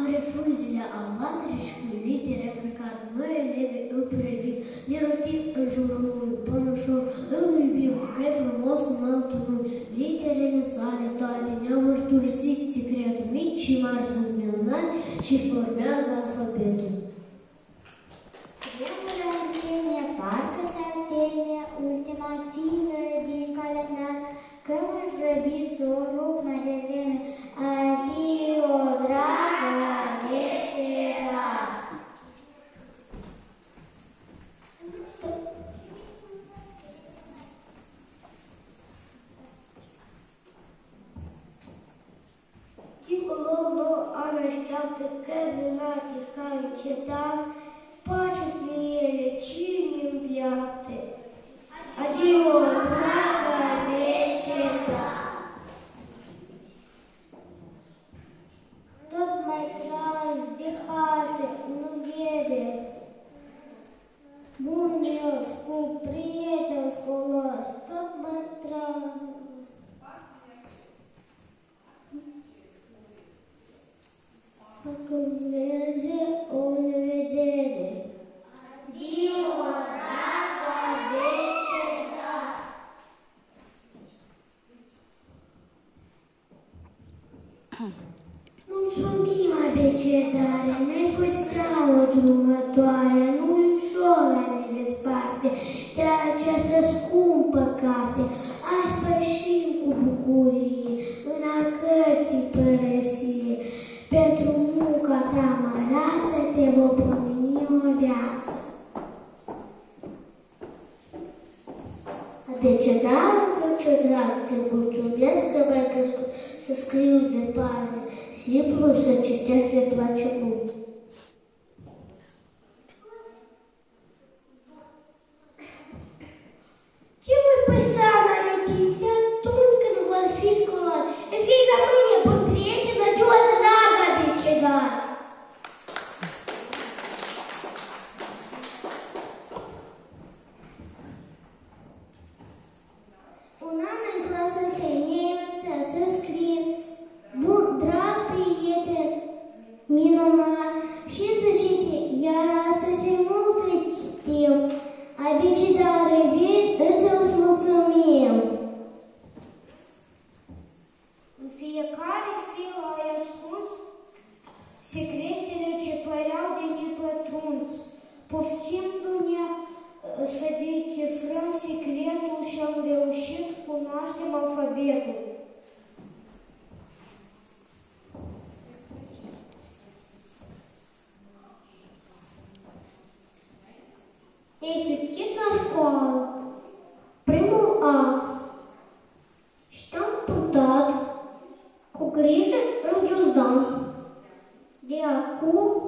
Între frunzele albastre și cu litere cărcat, noi elevi îl privim, ne rotim în jurul lui pămășor, îl iubim, că e frumos cum altul nu. Literele sale toate ne-au mărturisit secretul, mici și mari sunt minunate și formează alfabetul. Vremura întâlne, parcă s-ar termine ultima fică din calendar, că m-aș grăbi să o rog mai devreme. Adio, dragă, deșera! Dincolo nu an așteaptă că minunate care cetat, pace-ți ele, cine-mi dreapte. Adio, dragă, deșera! Tot mai tras departe, nu vede. Bun Dios, cu prieteni scolari, tot mai tras. Dacă merge o vedere. Dio, rața, deșera! Mulțumim, abecedare, mi-ai fost ca o drumătoare, nu-i ușor a ne desparte de această scumpă carte. Azi pășim cu bucurie în a cărții părăsie. Pentru munca ta măreață te vă pomeni o viață. Abecedară, că ce drag, ți mulțumesc că m-ai crescut să scriu departe. Simplu să citesc le place mult. Ce voi păstra mai notițe atunci când vor fi scolari? E fiica mâine, bun prieten, adio, dragă abecedar! Un an în clasă femeie învăța să scrie, bun, drag prieten, minunat, și să cite, iar astăzi e multe știu. Abecedar iubit, îți mulțumim. În fiecare fir ai ascuns secretele ce păreau de nepătrunți, poftindu-ne să decifrăm secretul și am reușit, cunoaștem alfabetul. Ei citit la școală, primul A, și te-am purtat cu grijă în ghiozdan. De acum